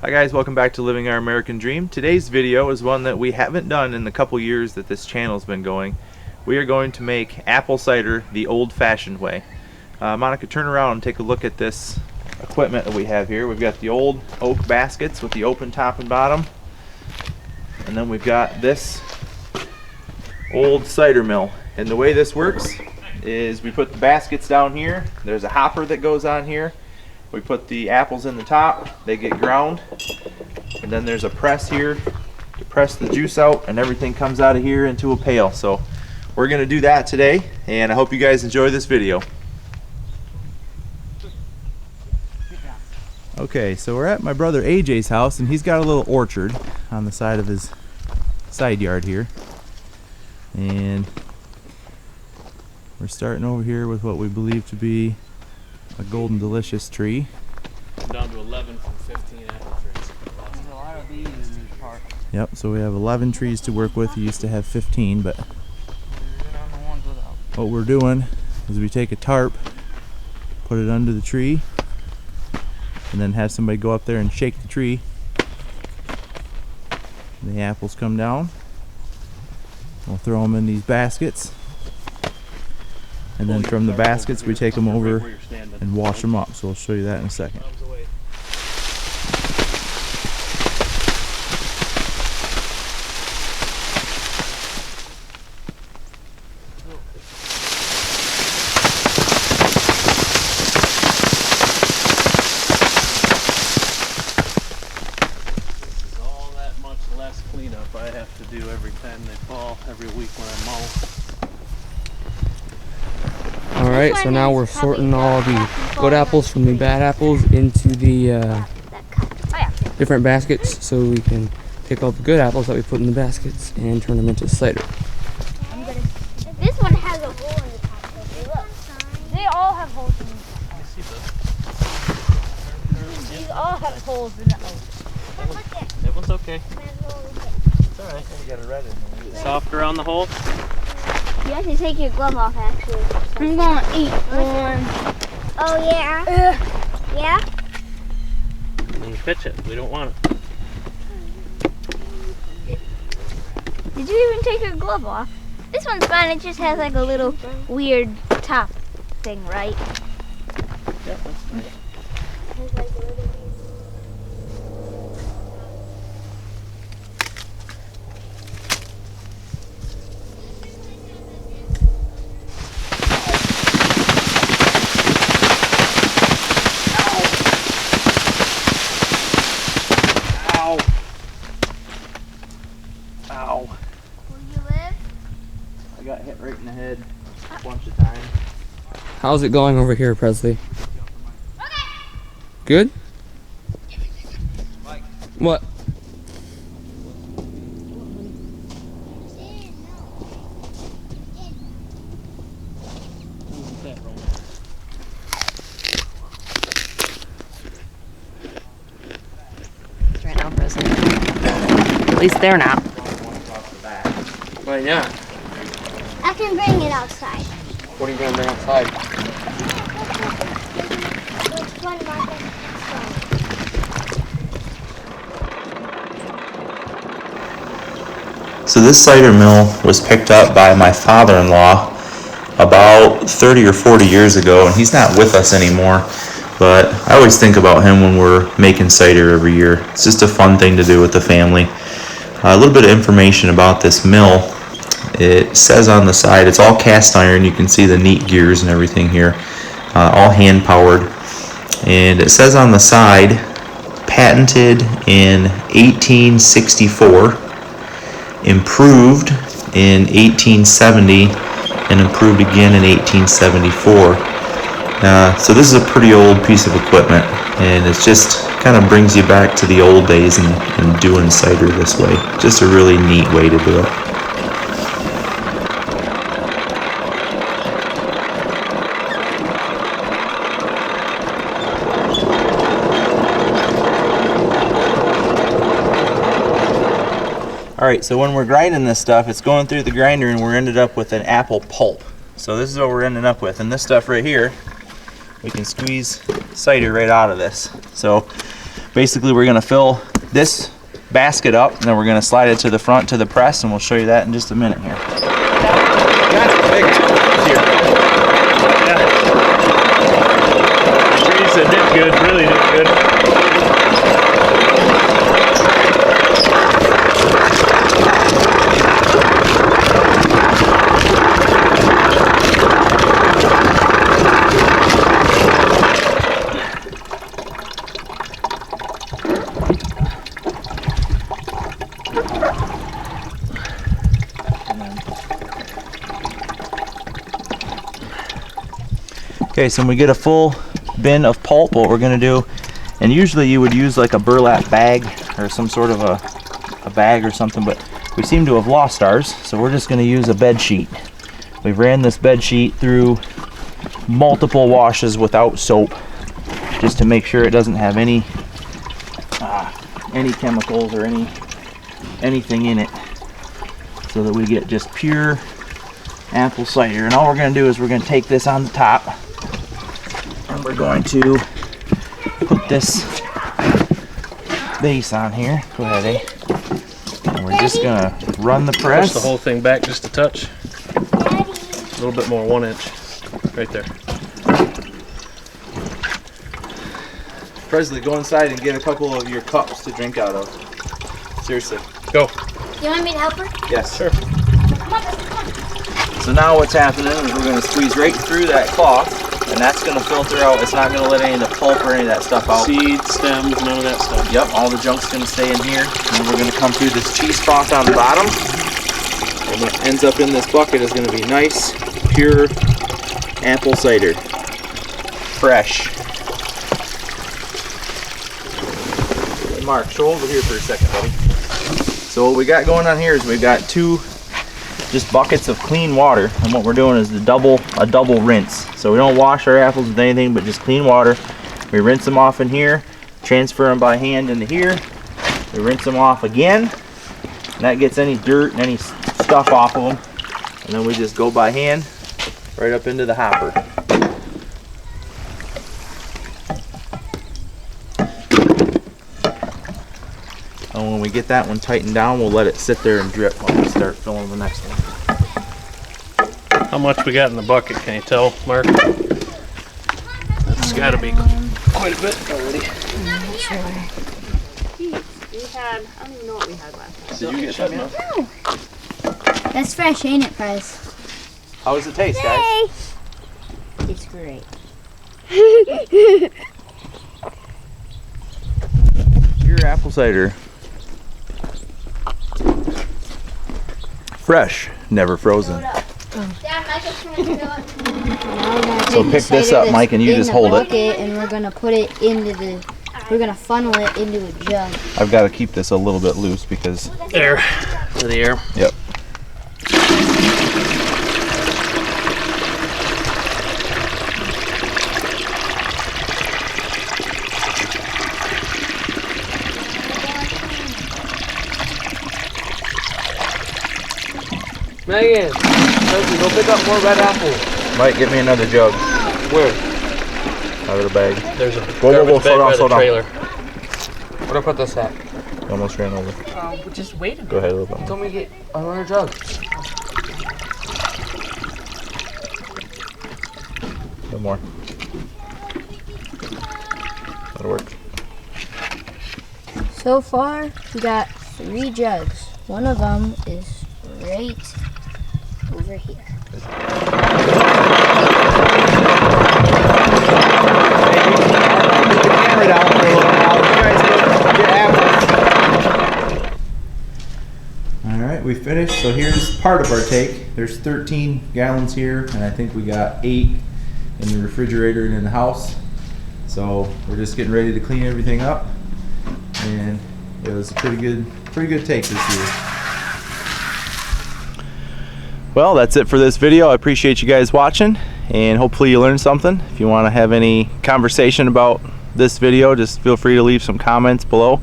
Hi guys, welcome back to Living Our American Dream. Today's video is one that we haven't done in the couple years that this channel's been going. We are going to make apple cider the old-fashioned way. Monica, turn around and take a look at this equipment that we have here. We've got the old oak baskets with the open top and bottom. And then we've got this old cider mill. And the way this works is we put the baskets down here. There's a hopper that goes on here. We put the apples in the top, they get ground, and then there's a press here to press the juice out, and everything comes out of here into a pail. So we're going to do that today, and I hope you guys enjoy this video. Okay, so we're at my brother AJ's house, and he's got a little orchard on the side of his side yard here. And we're starting over here with what we believe to be a golden delicious tree. I'm down to 11 from 15 apple trees. There's a lot of these in this park. Yep, so we have 11 trees to work with. You used to have 15, but what we're doing is we take a tarp, put it under the tree, and then have somebody go up there and shake the tree. And the apples come down. We'll throw them in these baskets. And then from the baskets we take them over and wash them up. So I'll show you that in a second. This is all that much less cleanup I have to do every time they fall, every week when I mow. Alright, so now we're sorting all the good apples from the bad apples into the different baskets so we can take all the good apples that we put in the baskets and turn them into cider. This one has a hole in the top. Look. They all have holes in the top. These all have holes in the top. That one's okay. It's alright. We got a red in there. Soft around the hole? You have to take your glove off, actually. I'm gonna eat one. Oh, yeah? Yeah? And pitch it. We don't want it. Did you even take your glove off? This one's fine. It just has like a little weird top thing, right? Yeah, that's fine. Ow. Will you live? I got hit right in the head a bunch of times. How's it going over here, Presley? Okay. Good? What? Right now, President. At least they're not. Why not? I can bring it outside. What are you going to bring outside? Which one, Marcus? So this cider mill was picked up by my father-in-law about 30 or 40 years ago, and he's not with us anymore. But I always think about him when we're making cider every year. It's just a fun thing to do with the family. A little bit of information about this mill. It says on the side, it's all cast iron. You can see the neat gears and everything here. All hand powered. And it says on the side, patented in 1864, improved in 1870, and improved again in 1874. So this is a pretty old piece of equipment, and it just kind of brings you back to the old days and doing cider this way. Just a really neat way to do it. Alright, so when we're grinding this stuff, it's going through the grinder and we're ended up with an apple pulp. So this is what we're ending up with. And this stuff right here, we can squeeze cider right out of this. So basically we're gonna fill this basket up, and then we're gonna slide it to the front to the press, and we'll show you that in just a minute here. That's big here. Yeah. Trees that did good, really did good. Okay, so when we get a full bin of pulp, what we're gonna do, and usually you would use like a burlap bag or some sort of a bag or something, but we seem to have lost ours, so we're just gonna use a bed sheet. We've ran this bed sheet through multiple washes without soap, just to make sure it doesn't have any chemicals or anything in it, so that we get just pure apple cider. And all we're gonna do is we're gonna take this on the top, and we're going to put this base on here. Go ahead, eh? And we're just gonna run the press. Push the whole thing back just a touch. A little bit more, 1 inch. Right there. Presley, go inside and get a couple of your cups to drink out of. Seriously. Go. You want me to help her? Yes. Sure. Come on. So now what's happening is we're gonna squeeze right through that cloth, and that's gonna filter out. It's not gonna let any of the pulp or any of that stuff out. Seeds, stems, none of that stuff. Yep, all the junk's gonna stay in here. And then we're gonna come through this cheesecloth on the bottom. And what ends up in this bucket is gonna be nice, pure apple cider. Fresh. Hey Mark, show over here for a second, buddy. So what we got going on here is we've got two just buckets of clean water, and what we're doing is a double rinse. So we don't wash our apples with anything but just clean water. We rinse them off in here, transfer them by hand into here. We rinse them off again, and that gets any dirt and any stuff off of them. And then we just go by hand right up into the hopper. And when we get that one tightened down, we'll let it sit there and drip while we start filling the next one. How much we got in the bucket, can you tell, Mark? It's got to be quite a bit already. I'm not sure. We had, I don't even know what we had last time. Did you get that, man? That's fresh, ain't it, Price? How does it taste, guys? It's great. Pure apple cider. Fresh, never frozen. So pick this up, Mike, and you just hold it. And we're gonna put it into the. We're gonna funnel it into a jug. I've got to keep this a little bit loose because. Air. For the air. Yep. Megan, go pick up more red apples. Mike, get me another jug Where? out of the bag. There's a Whoa, garbage bag by the slow down. trailer. Where do I put this at? You almost ran over. We just waited. Go ahead a little bit more. Told me to get another jug. A little more. That'll work. So far, we got 3 jugs. One of them is right over here. Put the camera down for a little while. You guys go get apples. Alright, we finished. So here's part of our take. There's 13 gallons here, and I think we got 8 in the refrigerator and in the house. So we're just getting ready to clean everything up. And it was a pretty good take this year. Well, that's it for this video. I appreciate you guys watching, and hopefully you learned something. If you want to have any conversation about this video, just feel free to leave some comments below,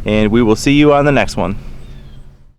and we will see you on the next one.